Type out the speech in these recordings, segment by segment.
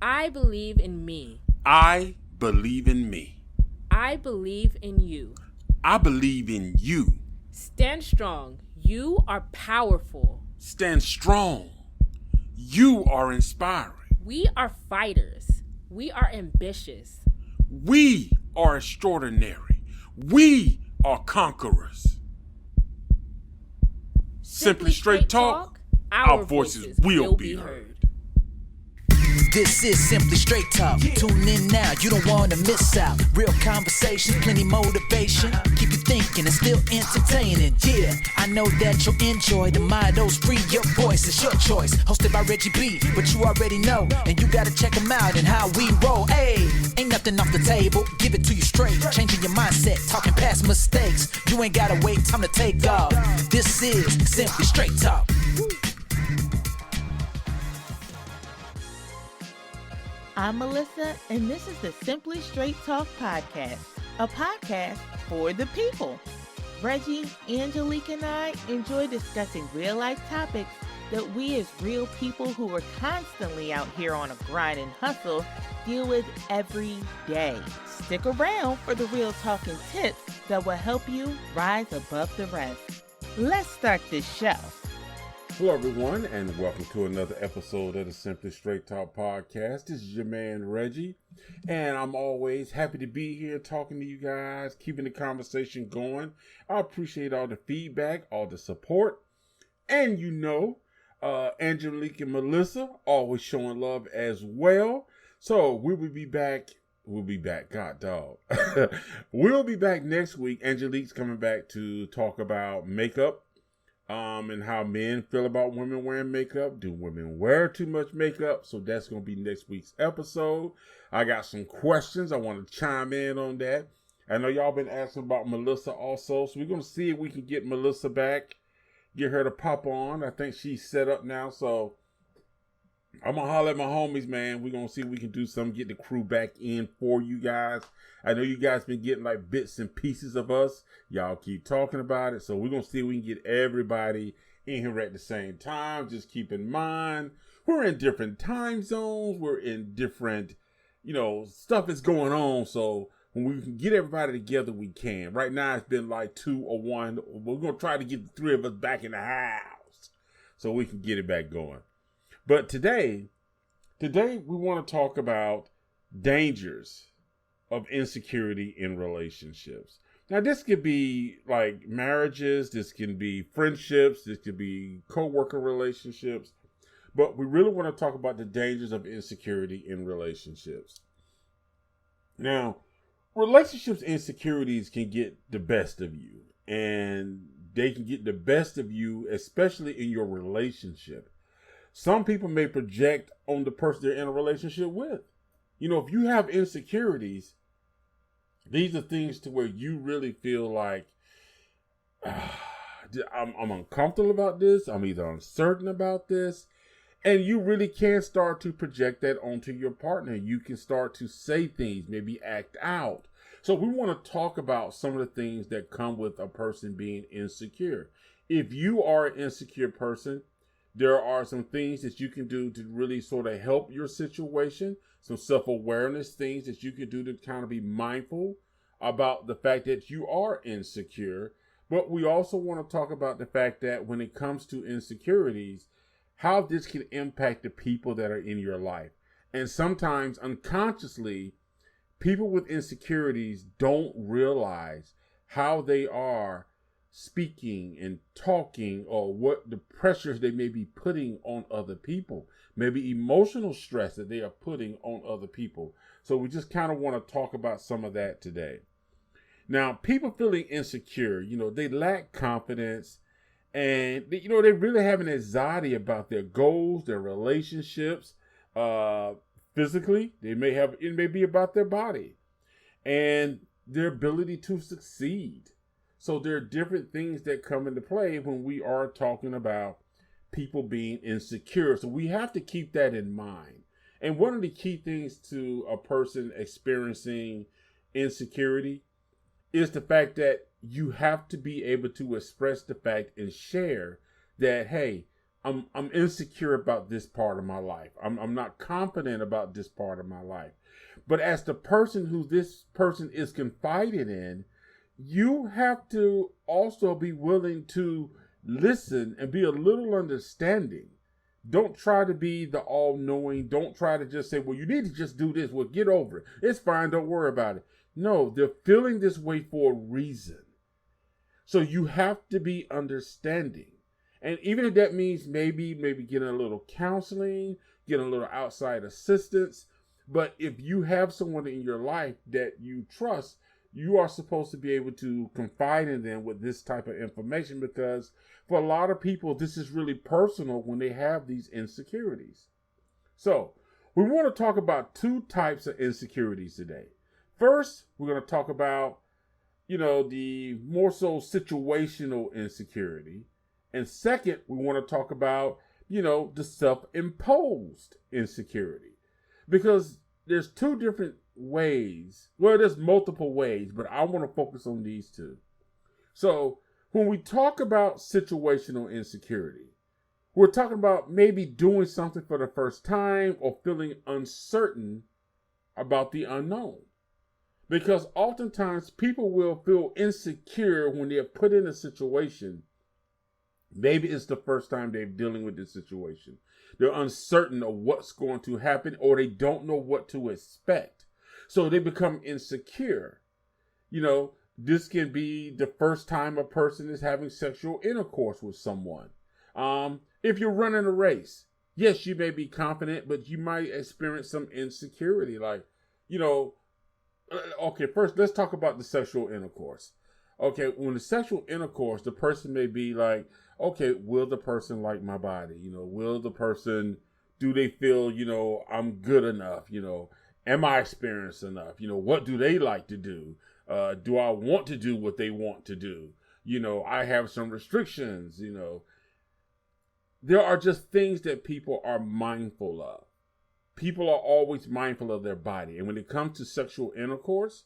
I believe in me. I believe in me. I believe in you. I believe in you. Stand strong. You are powerful. Stand strong. You are inspiring. We are fighters. We are ambitious. We are extraordinary. We are conquerors. Simply straight talk, our voices will be heard. This is Simply Straight Talk. Tune in now, you don't want to miss out. Real conversation, plenty motivation. Keep you thinking and still entertaining. Yeah, I know that you'll enjoy the mottos free. Your voice is your choice. Hosted by Reggie B, but you already know. And you gotta check them out and how we roll. Hey, ain't nothing off the table. Give it to you straight. Changing your mindset, talking past mistakes. You ain't gotta wait, time to take off. This is Simply Straight Talk. I'm Melissa, and this is the Simply Straight Talk podcast, a podcast for the people. Reggie, Angelique, and I enjoy discussing real-life topics that we as real people who are constantly out here on a grind and hustle deal with every day. Stick around for the real talk and tips that will help you rise above the rest. Let's start this show. Hello, everyone, and welcome to another episode of the Simply Straight Talk podcast. This is your man, Reggie, and I'm always happy to be here talking to you guys, keeping the conversation going. I appreciate all the feedback, all the support, and Angelique and Melissa always showing love as well. So we'll be back, God dog. We'll be back next week. Angelique's coming back to talk about makeup. And how men feel about women wearing makeup. Do women wear too much makeup? So that's going to be next week's episode. I got some questions. I want to chime in on that. I know y'all been asking about Melissa also. So we're going to see if we can get Melissa back. Get her to pop on. I think she's set up now. So I'm going to holler at my homies, man. We're going to see if we can do something. Get the crew back in for you guys. I know you guys been getting like bits and pieces of us. Y'all keep talking about it. So we're going to see if we can get everybody in here at the same time. Just keep in mind, we're in different time zones. We're in different, stuff is going on. So when we can get everybody together, we can. Right now, it's been like 2 or 1. We're going to try to get the 3 of us back in the house so we can get it back going. But today we want to talk about dangers of insecurity in relationships. Now, this could be like marriages, this can be friendships, this could be co-worker relationships, but we really want to talk about the dangers of insecurity in relationships. Now, relationships insecurities can get the best of you, and they can get the best of you, especially in your relationship. Some people may project on the person they're in a relationship with. If you have insecurities, these are things to where you really feel like, I'm uncomfortable about this. I'm either uncertain about this. And you really can start to project that onto your partner. You can start to say things, maybe act out. So we want to talk about some of the things that come with a person being insecure. If you are an insecure person, there are some things that you can do to really sort of help your situation. Some self-awareness things that you can do to kind of be mindful about the fact that you are insecure. But we also want to talk about the fact that when it comes to insecurities, how this can impact the people that are in your life. And sometimes unconsciously, people with insecurities don't realize how they are speaking and talking, or what the pressures they may be putting on other people, maybe emotional stress that they are putting on other people. So we just kind of want to talk about some of that today. Now, people feeling insecure, they lack confidence, and they really have an anxiety about their goals, their relationships, physically. It may be about their body and their ability to succeed. So there are different things that come into play when we are talking about people being insecure. So we have to keep that in mind. And one of the key things to a person experiencing insecurity is the fact that you have to be able to express the fact and share that, hey, I'm insecure about this part of my life. I'm not confident about this part of my life. But as the person who this person is confided in, you have to also be willing to listen and be a little understanding. Don't try to be the all-knowing. Don't try to just say, well, you need to just do this. Well, get over it. It's fine. Don't worry about it. No, they're feeling this way for a reason. So you have to be understanding. And even if that means maybe getting a little counseling, getting a little outside assistance. But if you have someone in your life that you trust, you are supposed to be able to confide in them with this type of information, because for a lot of people, this is really personal when they have these insecurities. So we want to talk about two types of insecurities today. First, we're going to talk about, the more so situational insecurity. And second, we want to talk about, the self-imposed insecurity. Because there's two different ways. Well, there's multiple ways, but I want to focus on these two. So when we talk about situational insecurity, we're talking about maybe doing something for the first time or feeling uncertain about the unknown. Because oftentimes people will feel insecure when they're put in a situation. Maybe it's the first time they're dealing with this situation. They're uncertain of what's going to happen, or they don't know what to expect. So they become insecure. This can be the first time a person is having sexual intercourse with someone. If you're running a race, yes, you may be confident, but you might experience some insecurity. Okay, first, let's talk about the sexual intercourse. Okay, when the sexual intercourse, the person may be like, okay, will the person like my body? Will the person, do they feel, I'm good enough? Am I experienced enough? What do they like to do? Do I want to do what they want to do? I have some restrictions, There are just things that people are mindful of. People are always mindful of their body. And when it comes to sexual intercourse,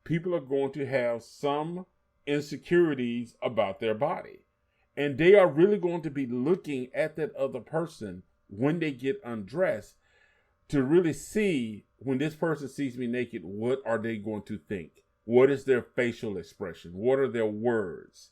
people are going to have some insecurities about their body. And they are really going to be looking at that other person when they get undressed to really see, when this person sees me naked, what are they going to think? What is their facial expression? What are their words?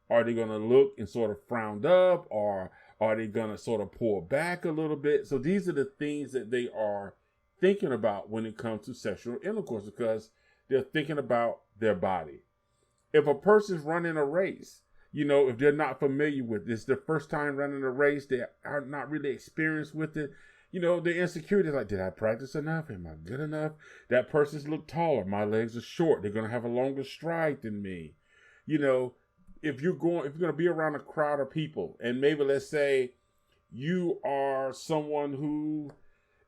Are they going to look and sort of frowned up, or are they going to sort of pull back a little bit? So these are the things that they are thinking about when it comes to sexual intercourse, because they're thinking about their body. If a person's running a race, if they're not familiar with this, their first time running a race, they are not really experienced with it, the insecurity is like, did I practice enough? Am I good enough? That person's look taller. My legs are short. They're going to have a longer stride than me. If you're going to be around a crowd of people, and maybe let's say you are someone who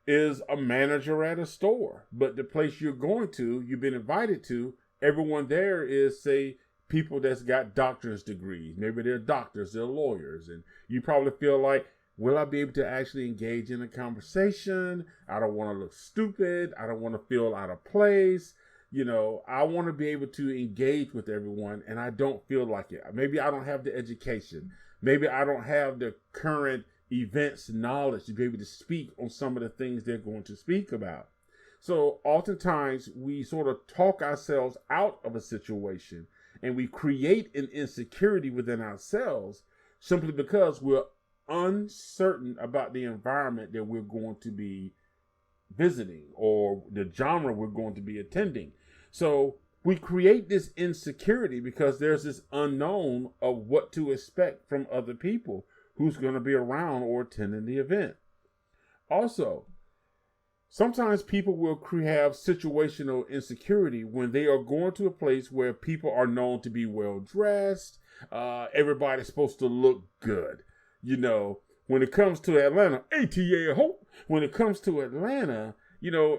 is a manager at a store, but the place you're going to, you've been invited to, everyone there is, say, people that's got doctor's degrees. Maybe they're doctors, they're lawyers, and you probably feel like, will I be able to actually engage in a conversation? I don't want to look stupid. I don't want to feel out of place. I want to be able to engage with everyone, and I don't feel like it. Maybe I don't have the education. Maybe I don't have the current events knowledge to be able to speak on some of the things they're going to speak about. So oftentimes we sort of talk ourselves out of a situation, and we create an insecurity within ourselves simply because we're uncertain about the environment that we're going to be visiting or the genre we're going to be attending. So we create this insecurity because there's this unknown of what to expect from other people who's going to be around or attending the event. Also, sometimes people will have situational insecurity when they are going to a place where people are known to be well dressed. Everybody's supposed to look good. When it comes to Atlanta, ATA hope. When it comes to Atlanta,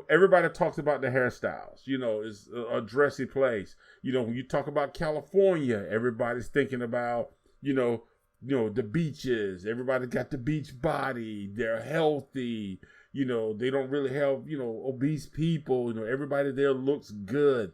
everybody talks about the hairstyles. It's a dressy place. When you talk about California, everybody's thinking about, the beaches. Everybody got the beach body. They're healthy. They don't really have, obese people. Everybody there looks good.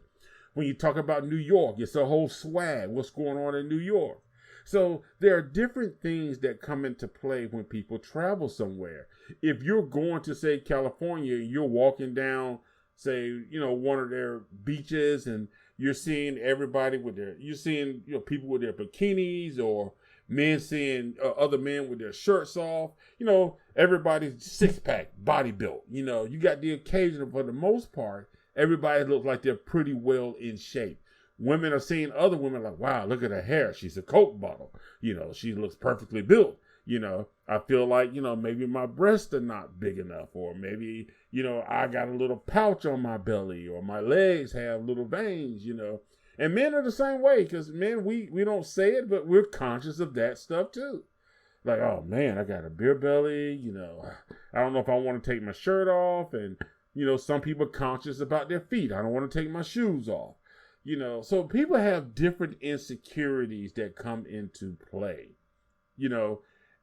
When you talk about New York, it's a whole swag. What's going on in New York? So there are different things that come into play when people travel somewhere. If you're going to, say, California, you're walking down, say, one of their beaches, and you're seeing everybody you're seeing, people with their bikinis, or men seeing other men with their shirts off. Everybody's six-pack, body built. You got the occasion, but for the most part, everybody looks like they're pretty well in shape. Women are seeing other women like, wow, look at her hair. She's a Coke bottle. She looks perfectly built. I feel like, maybe my breasts are not big enough, or maybe, I got a little pouch on my belly, or my legs have little veins, And men are the same way, because men, we don't say it, but we're conscious of that stuff too. Like, oh man, I got a beer belly, I don't know if I want to take my shirt off. And, some people are conscious about their feet. I don't want to take my shoes off. So people have different insecurities that come into play,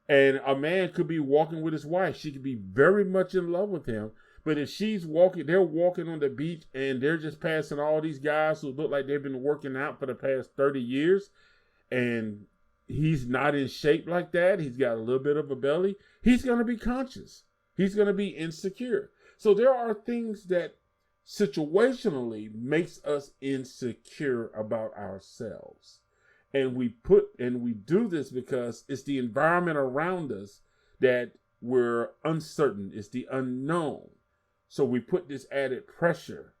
and a man could be walking with his wife. She could be very much in love with him. But if they're walking on the beach and they're just passing all these guys who look like they've been working out for the past 30 years, and he's not in shape like that, he's got a little bit of a belly, he's going to be conscious. He's going to be insecure. So there are things that situationally makes us insecure about ourselves. And we do this because it's the environment around us that we're uncertain. It's the unknown. So we put this added pressure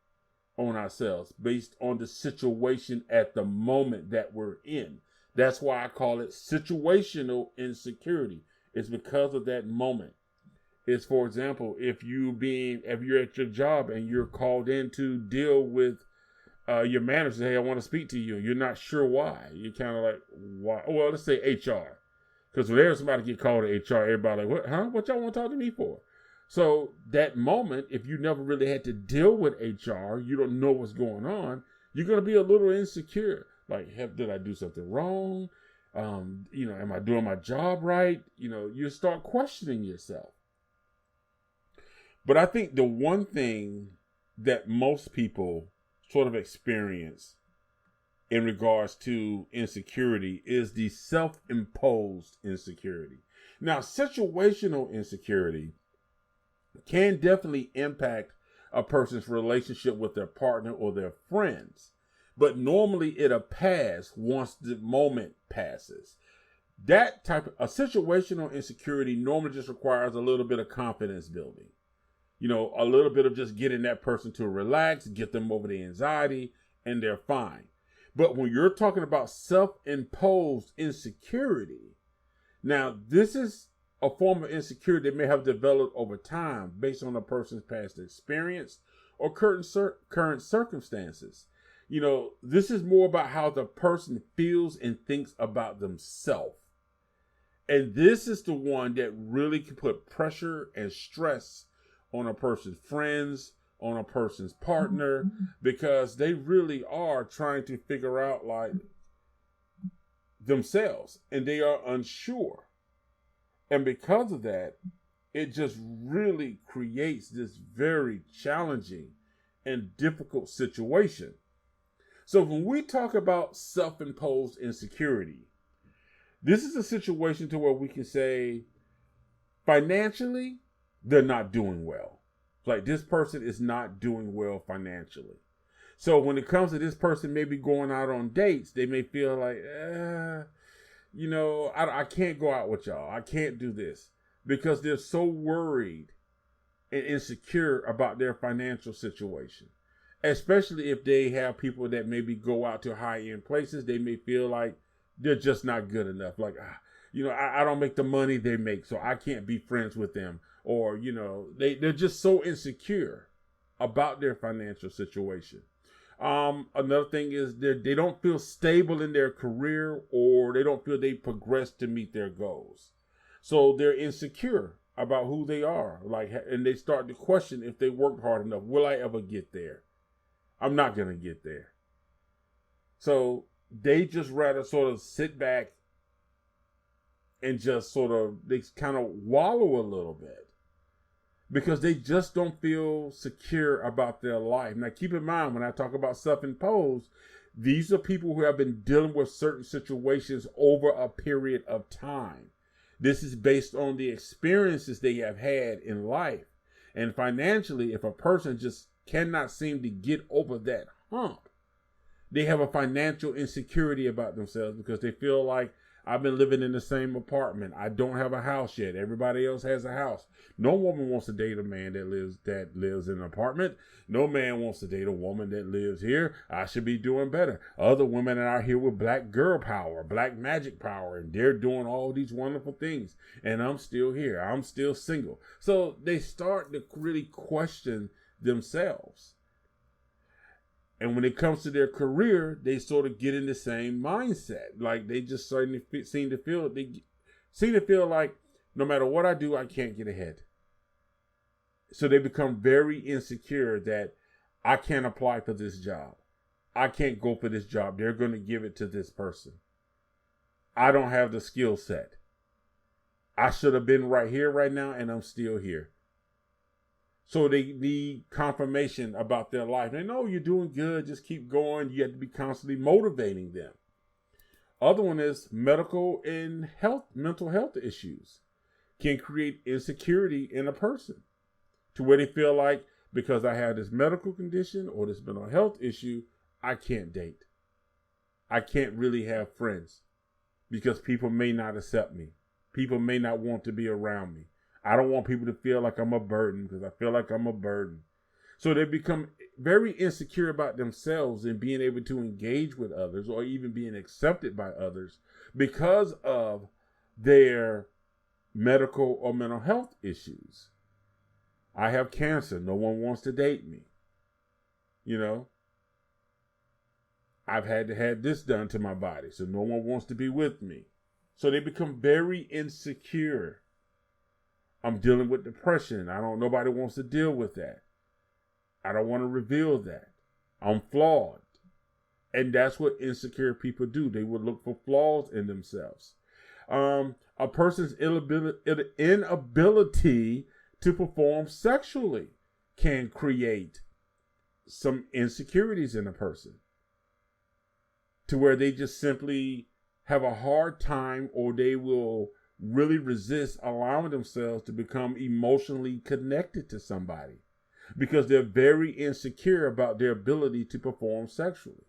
on ourselves based on the situation at the moment that we're in. That's why I call it situational insecurity. It's because of that moment. It's, for example, if you're at your job and you're called in to deal with your manager, say, hey, I want to speak to you. You're not sure why. You're kind of like, why? Well, let's say HR. Because whenever somebody get called to HR, everybody like, what? Huh? What y'all want to talk to me for? So that moment, if you never really had to deal with HR, you don't know what's going on, you're going to be a little insecure. Like, did I do something wrong? Am I doing my job right? You start questioning yourself. But I think the one thing that most people sort of experience in regards to insecurity is the self-imposed insecurity. Now, situational insecurity can definitely impact a person's relationship with their partner or their friends, but normally it'll pass once the moment passes. That type of situational insecurity normally just requires a little bit of confidence building. A little bit of just getting that person to relax, get them over the anxiety, and they're fine. But when you're talking about self-imposed insecurity, now this is a form of insecurity that may have developed over time based on a person's past experience or current circumstances. This is more about how the person feels and thinks about themselves. And this is the one that really can put pressure and stress on a person's friends, on a person's partner, because they really are trying to figure out like themselves and they are unsure. And because of that, it just really creates this very challenging and difficult situation. So when we talk about self-imposed insecurity, this is a situation to where we can say financially, they're not doing well. Like this person is not doing well financially. So when it comes to this person maybe going out on dates, they may feel like, I can't go out with y'all. I can't do this because they're so worried and insecure about their financial situation. Especially if they have people that maybe go out to high-end places, they may feel like they're just not good enough. Like, I don't make the money they make, so I can't be friends with them. Or, they're just so insecure about their financial situation. Another thing is they don't feel stable in their career, or they don't feel they progress to meet their goals. So they're insecure about who they are. And they start to question if they worked hard enough. Will I ever get there? I'm not going to get there. So they just rather sort of sit back and just they kind of wallow a little bit because they just don't feel secure about their life. Now, keep in mind, when I talk about self-imposed, These are people who have been dealing with certain situations over a period of time. This is based on the experiences they have had in life. And financially, if a person just cannot seem to get over that hump, they have a financial insecurity about themselves because they feel like, I've been living in the same apartment. I don't have a house yet. Everybody else has a house. No woman wants to date a man that lives in an apartment. No man wants to date a woman that lives here. I should be doing better. Other women are here with black girl power, black magic power, and they're doing all these wonderful things. And I'm still here. I'm still single. So they start to really question themselves. And when it comes to their career, they sort of get in the same mindset. Like they just seem to feel like no matter what I do, I can't get ahead. So they become very insecure that I can't apply for this job. I can't go for this job. They're going to give it to this person. I don't have the skill set. I should have been right here right now, and I'm still here. So they need confirmation about their life. They know you're doing good. Just keep going. You have to be constantly motivating them. Other one is mental health issues can create insecurity in a person to where they feel like, because I have this medical condition or this mental health issue, I can't date. I can't really have friends because people may not accept me. People may not want to be around me. I don't want people to feel like I'm a burden because I feel like I'm a burden. So they become very insecure about themselves and being able to engage with others or even being accepted by others because of their medical or mental health issues. I have cancer. No one wants to date me. You know, I've had to have this done to my body, so no one wants to be with me. So they become very insecure. I'm dealing with depression. Nobody wants to deal with that. I don't want to reveal that. I'm flawed. And that's what insecure people do. They will look for flaws in themselves. A person's inability to perform sexually can create some insecurities in a person to where they just simply have a hard time, or they will really resist allowing themselves to become emotionally connected to somebody because they're very insecure about their ability to perform sexually.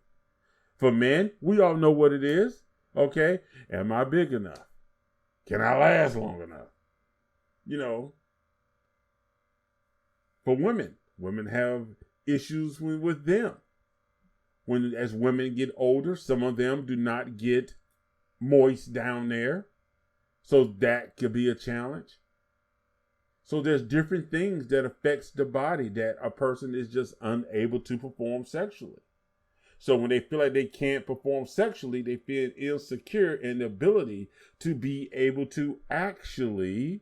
For men, we all know what it is. Okay. Am I big enough? Can I last long enough? You know, for women have issues with them. As women get older, some of them do not get moist down there. So that could be a challenge. So there's different things that affects the body that a person is just unable to perform sexually. So when they feel like they can't perform sexually, they feel insecure in the ability to be able to actually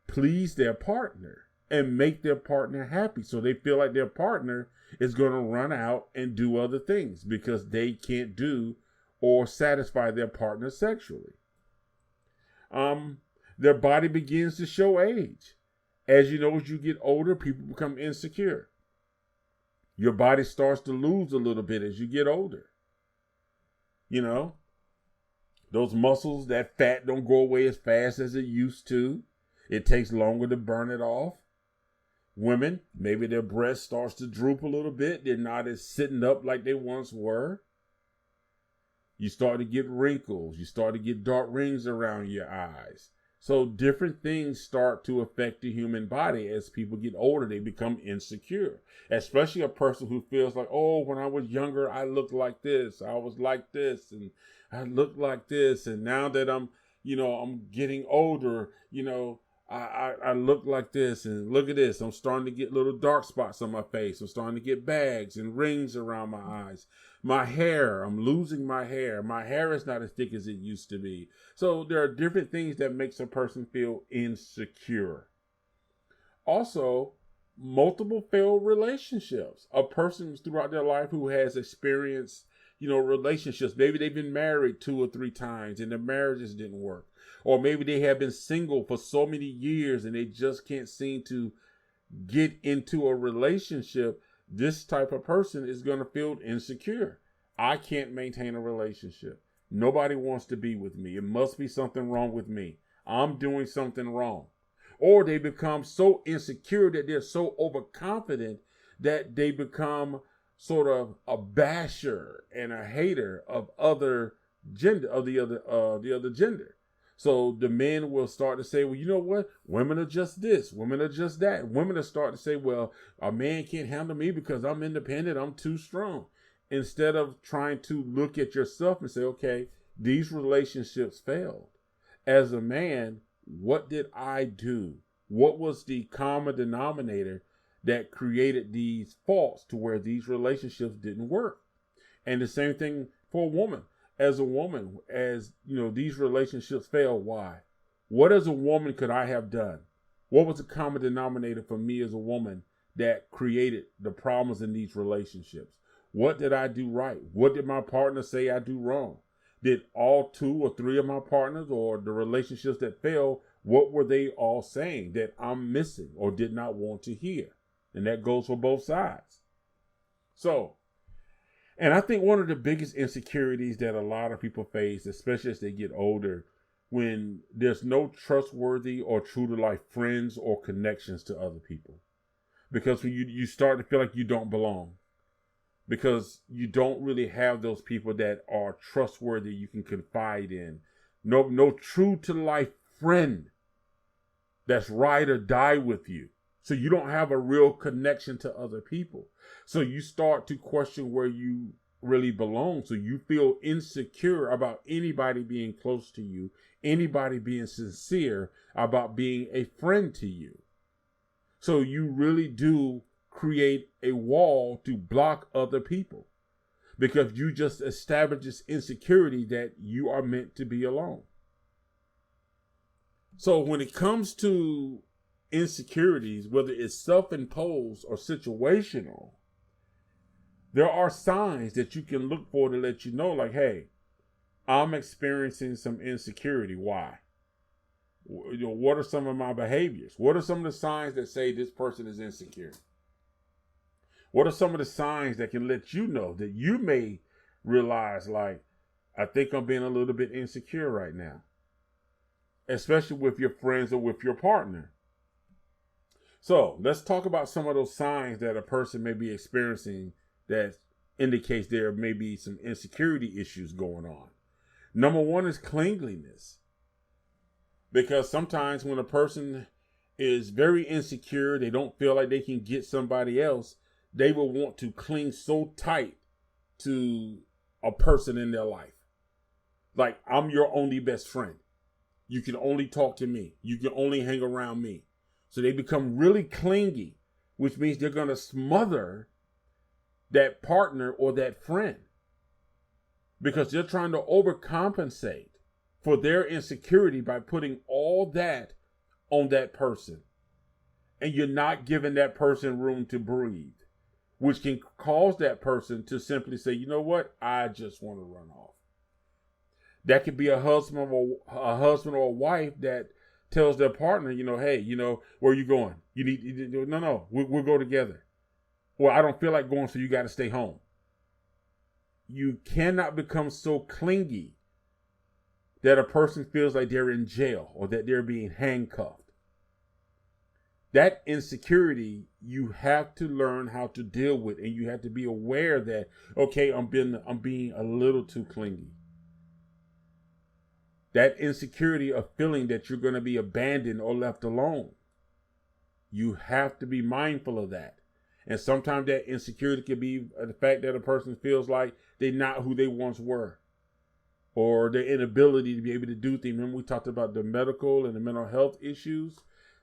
please their partner and make their partner happy. So they feel like their partner is going to run out and do other things because they can't do or satisfy their partner sexually. Their body begins to show age. As you know, as you get older, people become insecure. Your body starts to lose a little bit as you get older. You know, those muscles, that fat don't go away as fast as it used to. It takes longer to burn it off. Women, maybe their breast starts to droop a little bit. They're not as sitting up like they once were. You start to get wrinkles. You start to get dark rings around your eyes. So different things start to affect the human body as people get older. They become insecure, especially a person who feels like, oh, when I was younger, I looked like this. I was like this and I looked like this. And now that I'm getting older, I look like this, and look at this. I'm starting to get little dark spots on my face. I'm starting to get bags and rings around my eyes. My hair, I'm losing my hair. My hair is not as thick as it used to be. So there are different things that makes a person feel insecure. Also, multiple failed relationships. A person throughout their life who has experienced, relationships. Maybe they've been married 2 or 3 times and their marriages didn't work. Or maybe they have been single for so many years and they just can't seem to get into a relationship this type of person is going to feel insecure. I can't maintain a relationship. Nobody wants to be with me. It must be something wrong with me. I'm doing something wrong. Or they become so insecure that they're so overconfident that they become sort of a basher and a hater of other gender, of the other gender. So the men will start to say, well, you know what? Women are just this. Women are just that. Women will start to say, well, a man can't handle me because I'm independent. I'm too strong. Instead of trying to look at yourself and say, okay, these relationships failed. As a man, what did I do? What was the common denominator that created these faults to where these relationships didn't work? And the same thing for a woman. As a woman, as you know, these relationships fail. Why? What as a woman could I have done? What was the common denominator for me as a woman that created the problems in these relationships? What did I do right? What did my partner say I do wrong? Did all 2 or 3 of my partners or the relationships that failed, what were they all saying that I'm missing or did not want to hear? And that goes for both sides. So, and I think one of the biggest insecurities that a lot of people face, especially as they get older, when there's no trustworthy or true to life friends or connections to other people. Because when you start to feel like you don't belong. Because you don't really have those people that are trustworthy you can confide in. No true to life friend that's ride or die with you. So you don't have a real connection to other people. So you start to question where you really belong. So you feel insecure about anybody being close to you, anybody being sincere about being a friend to you. So you really do create a wall to block other people because you just established this insecurity that you are meant to be alone. So when it comes to insecurities, whether it's self-imposed or situational, there are signs that you can look for to let you know, like, hey, I'm experiencing some insecurity. Why? What are some of my behaviors? What are some of the signs that say this person is insecure? What are some of the signs that can let you know that you may realize, like, I think I'm being a little bit insecure right now, especially with your friends or with your partner? So let's talk about some of those signs that a person may be experiencing that indicates there may be some insecurity issues going on. Number 1 is clinginess. Because sometimes when a person is very insecure, they don't feel like they can get somebody else, they will want to cling so tight to a person in their life. Like, I'm your only best friend. You can only talk to me. You can only hang around me. So they become really clingy, which means they're going to smother that partner or that friend because they're trying to overcompensate for their insecurity by putting all that on that person. And you're not giving that person room to breathe, which can cause that person to simply say, you know what, I just want to run off. That could be a husband or a wife that tells their partner, hey, where are you going? No, we'll go together. Well, I don't feel like going, so you got to stay home. You cannot become so clingy that a person feels like they're in jail or that they're being handcuffed. That insecurity, you have to learn how to deal with, and you have to be aware that, okay, I'm being a little too clingy. That insecurity of feeling that you're going to be abandoned or left alone. You have to be mindful of that. And sometimes that insecurity can be the fact that a person feels like they're not who they once were, or their inability to be able to do things. Remember, we talked about the medical and the mental health issues.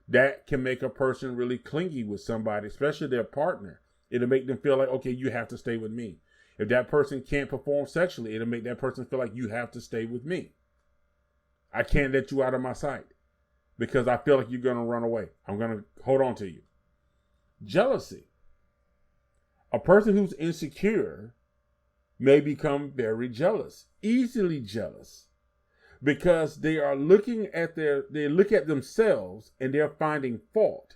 That can make a person really clingy with somebody, especially their partner. It'll make them feel like, okay, you have to stay with me. If that person can't perform sexually, it'll make that person feel like you have to stay with me. I can't let you out of my sight because I feel like you're going to run away. I'm going to hold on to you. Jealousy. A person who's insecure may become very jealous, easily jealous, because they are looking at they look at themselves and they're finding fault.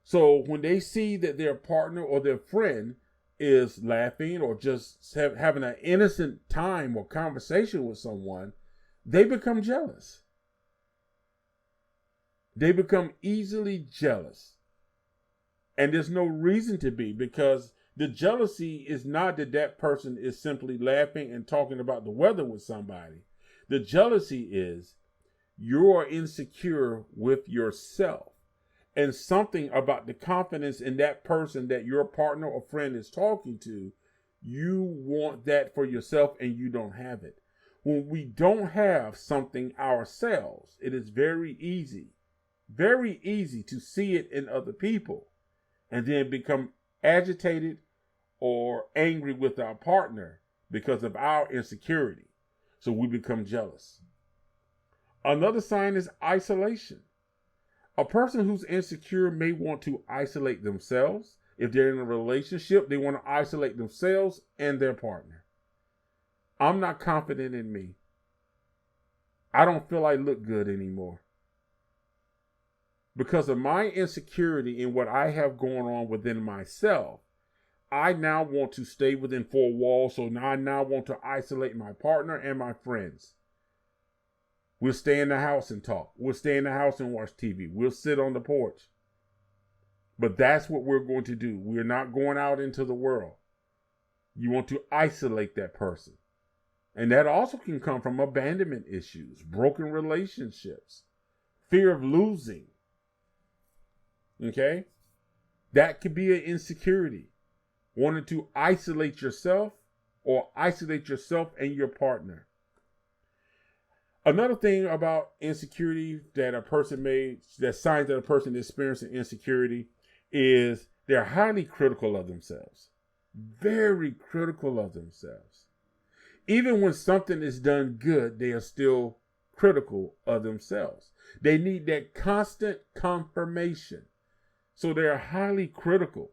So when they see that their partner or their friend is laughing or just having an innocent time or conversation with someone, they become jealous. They become easily jealous. And there's no reason to be, because the jealousy is not that that person is simply laughing and talking about the weather with somebody. The jealousy is you're insecure with yourself. And something about the confidence in that person that your partner or friend is talking to, you want that for yourself and you don't have it. When we don't have something ourselves, it is very easy to see it in other people and then become agitated or angry with our partner because of our insecurity. So we become jealous. Another sign is isolation. A person who's insecure may want to isolate themselves. If they're in a relationship, they want to isolate themselves and their partner. I'm not confident in me. I don't feel I look good anymore. Because of my insecurity in what I have going on within myself, I now want to stay within four walls. So now I want to isolate my partner and my friends. We'll stay in the house and talk. We'll stay in the house and watch TV. We'll sit on the porch. But that's what we're going to do. We're not going out into the world. You want to isolate that person. And that also can come from abandonment issues, broken relationships, fear of losing. Okay? That could be an insecurity. Wanting to isolate yourself or isolate yourself and your partner. Another thing about insecurity that signs that a person is experiencing insecurity is they're highly critical of themselves. Very critical of themselves. Even when something is done good, they are still critical of themselves. They need that constant confirmation. So they're highly critical.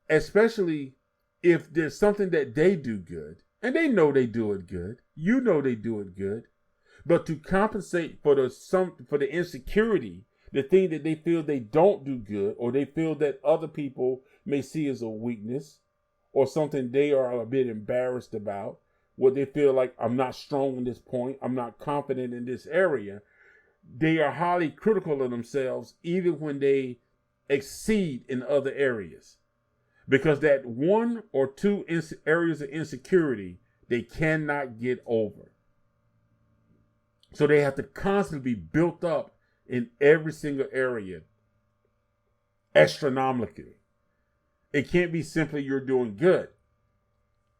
Especially if there's something that they do good. And they know they do it good. You know they do it good. But to compensate for the insecurity, the thing that they feel they don't do good, or they feel that other people may see as a weakness, or something they are a bit embarrassed about, what they feel like, I'm not strong in this point, I'm not confident in this area, they are highly critical of themselves even when they exceed in other areas. Because that one or two areas of insecurity, they cannot get over. So they have to constantly be built up in every single area, astronomically. It can't be simply you're doing good.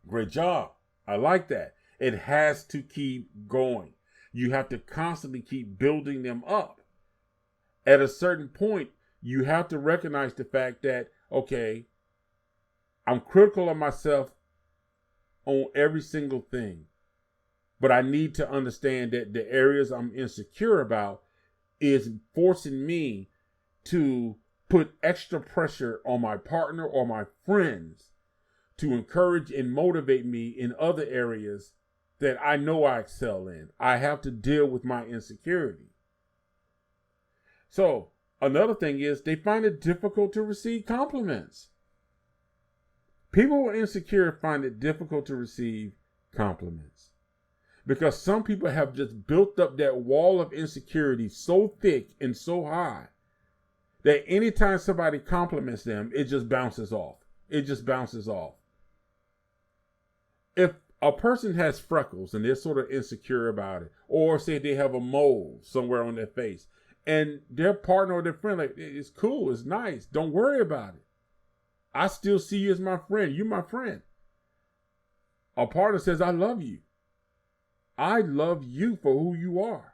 Great job. I like that. It has to keep going. You have to constantly keep building them up. At a certain point, you have to recognize the fact that, okay, I'm critical of myself on every single thing. But I need to understand that the areas I'm insecure about is forcing me to put extra pressure on my partner or my friends to encourage and motivate me in other areas that I know I excel in. I have to deal with my insecurity. So another thing is they find it difficult to receive compliments. People who are insecure find it difficult to receive compliments because some people have just built up that wall of insecurity so thick and so high that anytime somebody compliments them, it just bounces off. It just bounces off. If a person has freckles and they're sort of insecure about it, or say they have a mole somewhere on their face, and their partner or their friend, like, it's cool, it's nice, don't worry about it. I still see you as my friend. You're my friend. A partner says, I love you. I love you for who you are.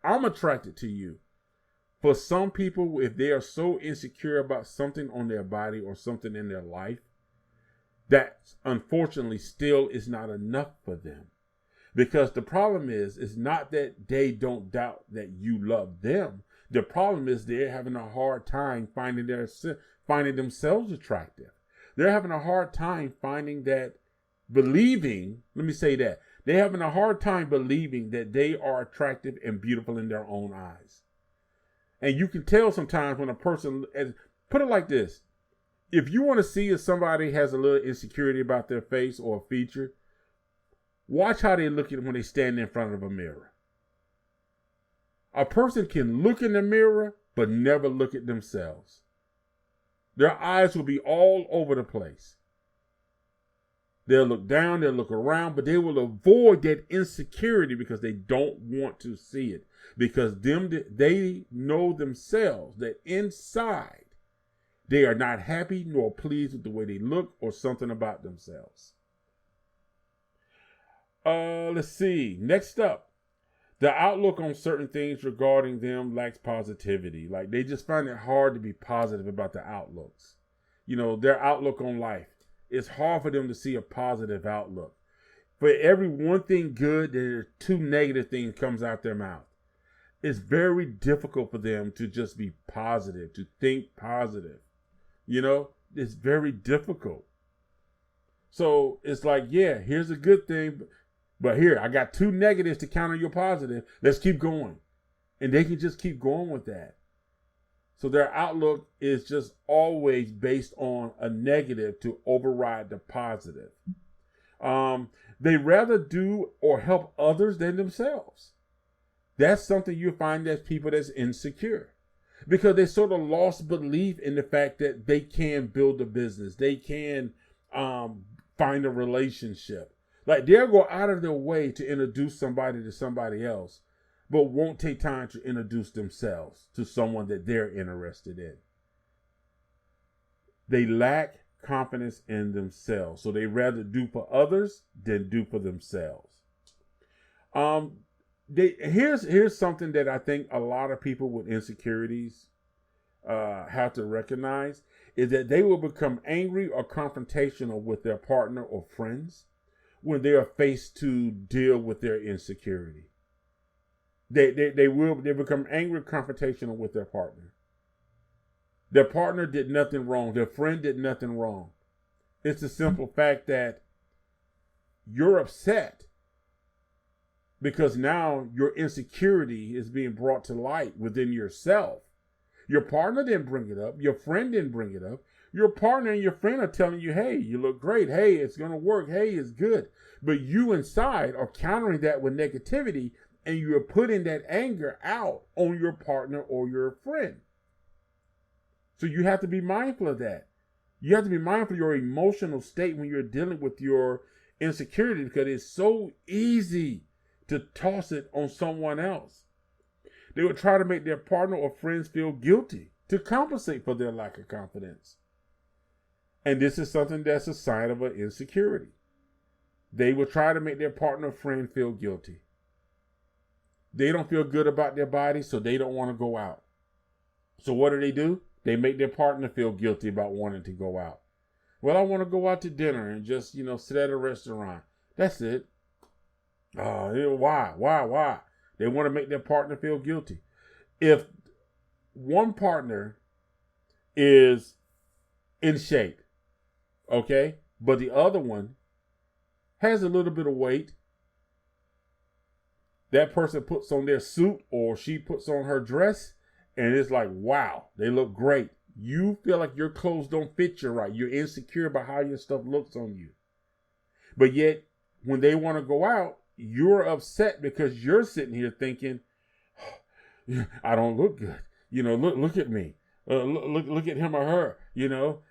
I'm attracted to you. For some people, if they are so insecure about something on their body or something in their life, that unfortunately still is not enough for them. Because the problem is not that they don't doubt that you love them. The problem is they're having a hard time finding themselves attractive. They're having a hard time they're having a hard time believing that they are attractive and beautiful in their own eyes. And you can tell sometimes when a person, put it like this. If you want to see if somebody has a little insecurity about their face or a feature, watch how they look at it when they stand in front of a mirror. A person can look in the mirror, but never look at themselves. Their eyes will be all over the place. They'll look down, they'll look around, but they will avoid that insecurity because they don't want to see it. Because they know themselves that inside they are not happy nor pleased with the way they look or something about themselves. Let's see. Next up, the outlook on certain things regarding them lacks positivity. Like they just find it hard to be positive about the outlooks. Their outlook on life. It's hard for them to see a positive outlook. For every one thing good, there are two negative things comes out their mouth. It's very difficult for them to just be positive, to think positive. It's very difficult. So it's like, yeah, here's a good thing, but here, I got two negatives to counter your positive. Let's keep going. And they can just keep going with that. So their outlook is just always based on a negative to override the positive. They rather do or help others than themselves. That's something you find as people that's insecure. Because they sort of lost belief in the fact that they can build a business. They can find a relationship. Like they'll go out of their way to introduce somebody to somebody else, but won't take time to introduce themselves to someone that they're interested in. They lack confidence in themselves. So they rather do for others than do for themselves. Here's something that I think a lot of people with insecurities have to recognize is that they will become angry or confrontational with their partner or friends when they are faced to deal with their insecurity. They become angry or confrontational with their partner. Their partner did nothing wrong. Their friend did nothing wrong. It's the simple fact that you're upset because now your insecurity is being brought to light within yourself. Your partner didn't bring it up. Your friend didn't bring it up. Your partner and your friend are telling you, hey, you look great. Hey, it's going to work. Hey, it's good. But you inside are countering that with negativity, and you are putting that anger out on your partner or your friend. So you have to be mindful of that. You have to be mindful of your emotional state when you're dealing with your insecurity, because it's so easy to toss it on someone else. They would try to make their partner or friends feel guilty to compensate for their lack of confidence. And this is something that's a sign of an insecurity. They will try to make their partner or friend feel guilty. They don't feel good about their body, so they don't want to go out. So what do? They make their partner feel guilty about wanting to go out. Well, I want to go out to dinner and just, sit at a restaurant. That's it. Why? They want to make their partner feel guilty. If one partner is in shape, okay, but the other one has a little bit of weight, that person puts on their suit or she puts on her dress, and it's like, wow, they look great. You feel like your clothes don't fit you right. You're insecure about how your stuff looks on you. But yet, when they want to go out, you're upset because you're sitting here thinking, I don't look good. Look at me. Look at him or her.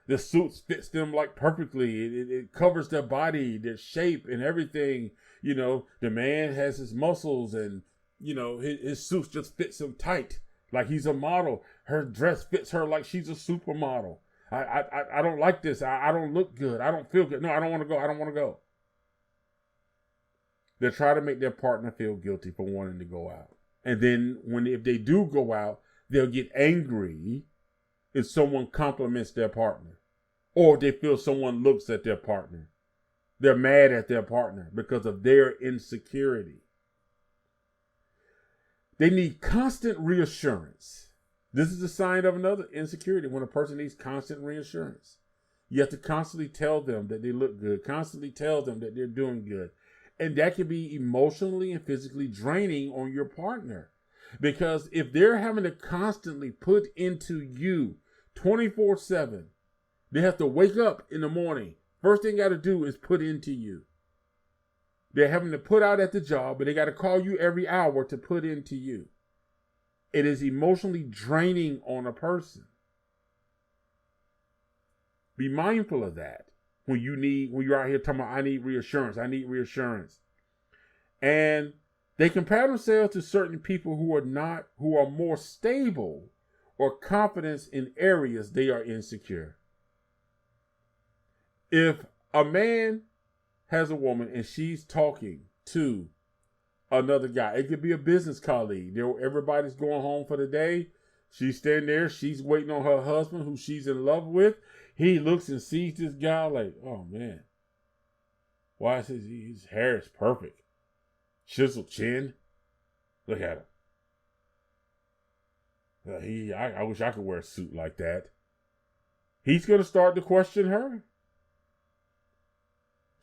The suit fits them like perfectly. It covers their body, their shape and everything. The man has his muscles and, his suit just fits him tight. Like he's a model. Her dress fits her like she's a supermodel. I don't like this. I don't look good. I don't feel good. No, I don't want to go. They'll try to make their partner feel guilty for wanting to go out. And then if they do go out, they'll get angry if someone compliments their partner. Or they feel someone looks at their partner. They're mad at their partner because of their insecurity. They need constant reassurance. This is a sign of another insecurity when a person needs constant reassurance. You have to constantly tell them that they look good, constantly tell them that they're doing good. And that can be emotionally and physically draining on your partner. Because if they're having to constantly put into you 24/7, they have to wake up in the morning. First thing they got to do is put into you. They're having to put out at the job, but they got to call you every hour to put into you. It is emotionally draining on a person. Be mindful of that when you're out here talking about, I need reassurance. And they compare themselves to certain people who are more stable or confident in areas they are insecure. If a man has a woman and she's talking to another guy, it could be a business colleague. Everybody's going home for the day. She's standing there. She's waiting on her husband, who she's in love with. He looks and sees this guy like, oh man, why is his hair is perfect, chiseled chin. Look at him. I wish I could wear a suit like that. He's gonna start to question her.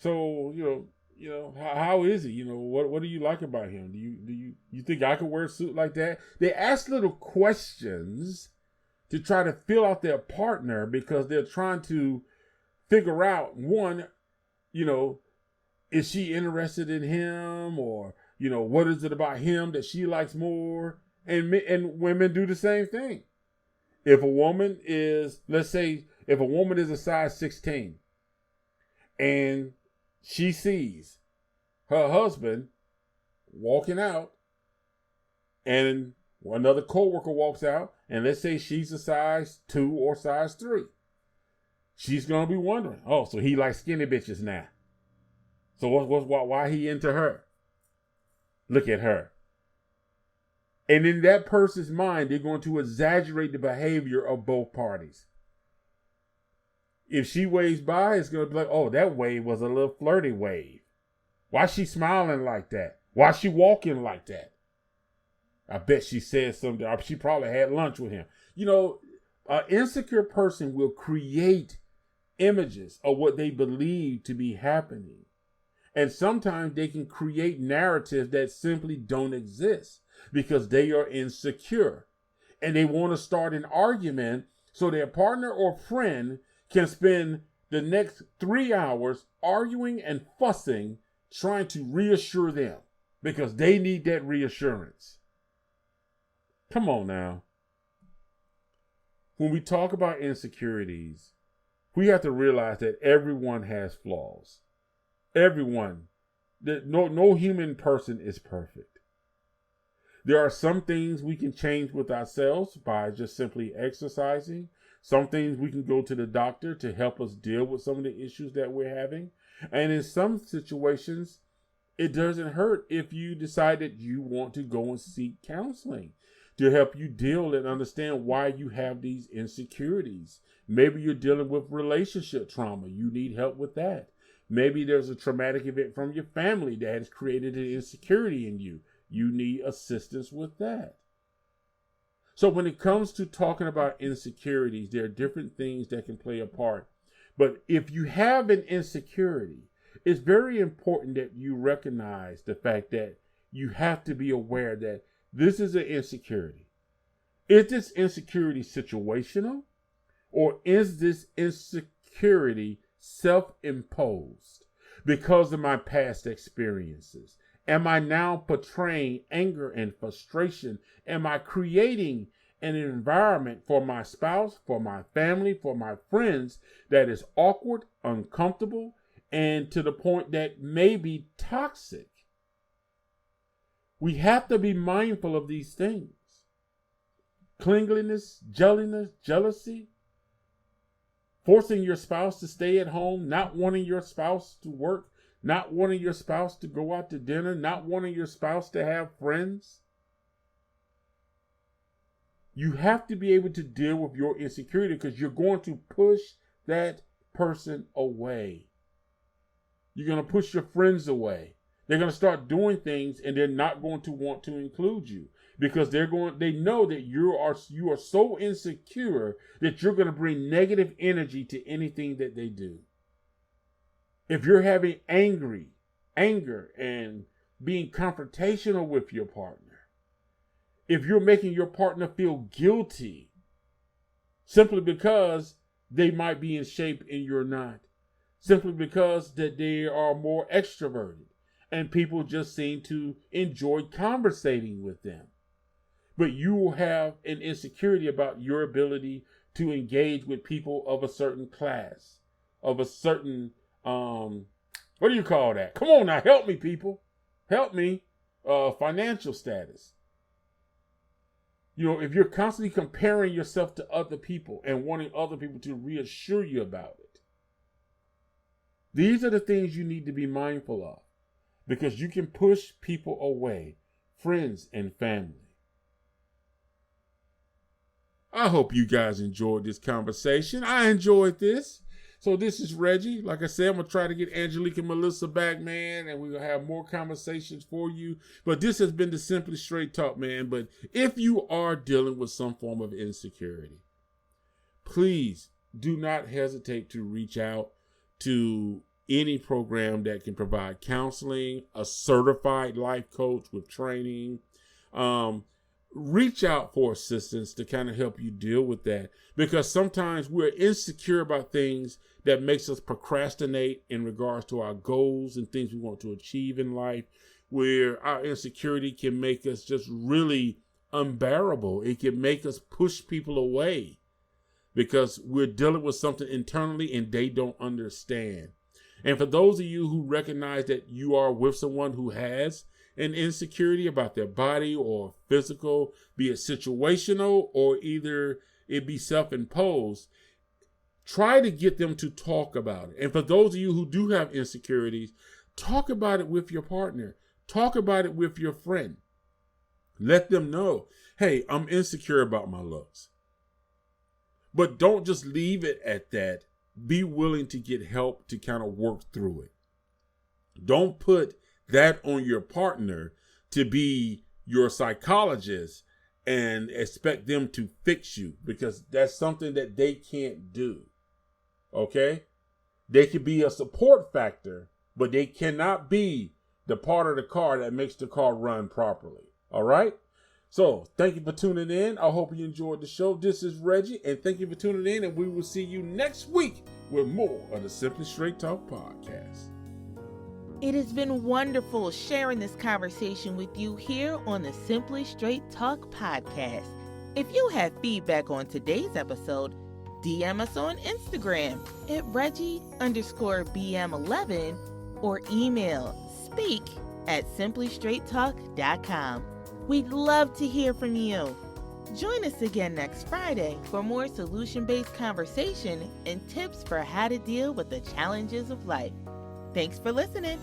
So how is he? What do you like about him? Do you think I could wear a suit like that? They ask little questions to try to fill out their partner because they're trying to figure out, one, is she interested in him, or what is it about him that she likes more? And women do the same thing. If a woman is, let's say, if a woman is a size 16 and she sees her husband walking out and another coworker walks out, and let's say she's a size 2 or size 3, she's going to be wondering, oh, so he likes skinny bitches now. So why he into her? Look at her. And in that person's mind, they're going to exaggerate the behavior of both parties. If she waves by, it's going to be like, oh, that wave was a little flirty wave. Why she smiling like that? Why she walking like that? I bet she said something. She probably had lunch with him. An insecure person will create images of what they believe to be happening. And sometimes they can create narratives that simply don't exist because they are insecure. And they want to start an argument so their partner or friend can spend the next 3 hours arguing and fussing, trying to reassure them because they need that reassurance. Come on now. When we talk about insecurities, we have to realize that everyone has flaws. Everyone. No human person is perfect. There are some things we can change with ourselves by just simply exercising. Some things we can go to the doctor to help us deal with some of the issues that we're having. And in some situations, it doesn't hurt if you decide that you want to go and seek counseling to help you deal and understand why you have these insecurities. Maybe you're dealing with relationship trauma. You need help with that. Maybe there's a traumatic event from your family that has created an insecurity in you. You need assistance with that. So when it comes to talking about insecurities, there are different things that can play a part. But if you have an insecurity, it's very important that you recognize the fact that you have to be aware that this is an insecurity. Is this insecurity situational, or is this insecurity self-imposed because of my past experiences? Am I now portraying anger and frustration? Am I creating an environment for my spouse, for my family, for my friends that is awkward, uncomfortable, and to the point that may be toxic? We have to be mindful of these things. Clinginess, jealousy, forcing your spouse to stay at home, not wanting your spouse to work, not wanting your spouse to go out to dinner, not wanting your spouse to have friends. You have to be able to deal with your insecurity because you're going to push that person away. You're going to push your friends away. They're going to start doing things and they're not going to want to include you because they know that you are so insecure that you're going to bring negative energy to anything that they do. If you're having anger and being confrontational with your partner, if you're making your partner feel guilty simply because they might be in shape and you're not, simply because that they are more extroverted and people just seem to enjoy conversating with them. But you will have an insecurity about your ability to engage with people of a certain class, of a certain, what do you call that? Come on now, help me, people. Help me. Financial status. You know, if you're constantly comparing yourself to other people and wanting other people to reassure you about it, these are the things you need to be mindful of, because you can push people away, friends and family. I hope you guys enjoyed this conversation. I enjoyed this. So this is Reggie. Like I said, I'm going to try to get Angelique and Melissa back, man, and we're going to have more conversations for you. But this has been the Simply Straight Talk, man. But if you are dealing with some form of insecurity, please do not hesitate to reach out to any program that can provide counseling, a certified life coach with training. Reach out for assistance to kind of help you deal with that, because sometimes we're insecure about things that makes us procrastinate in regards to our goals and things we want to achieve in life, where our insecurity can make us just really unbearable. It can make us push people away because we're dealing with something internally and they don't understand. And for those of you who recognize that you are with someone who has an insecurity about their body or physical, be it situational or either it be self-imposed, try to get them to talk about it. And for those of you who do have insecurities, talk about it with your partner. Talk about it with your friend. Let them know, hey, I'm insecure about my looks. But don't just leave it at that. Be willing to get help to kind of work through it. Don't put that on your partner to be your psychologist and expect them to fix you, because that's something that they can't do. Okay? They can be a support factor, but they cannot be the part of the car that makes the car run properly. All right? So thank you for tuning in. I hope you enjoyed the show. This is Reggie, and thank you for tuning in, and we will see you next week with more of the Simply Straight Talk podcast. It has been wonderful sharing this conversation with you here on the Simply Straight Talk podcast. If you have feedback on today's episode, DM us on Instagram at Reggie_BM11 or email speak@simplystraighttalk.com. We'd love to hear from you. Join us again next Friday for more solution-based conversation and tips for how to deal with the challenges of life. Thanks for listening.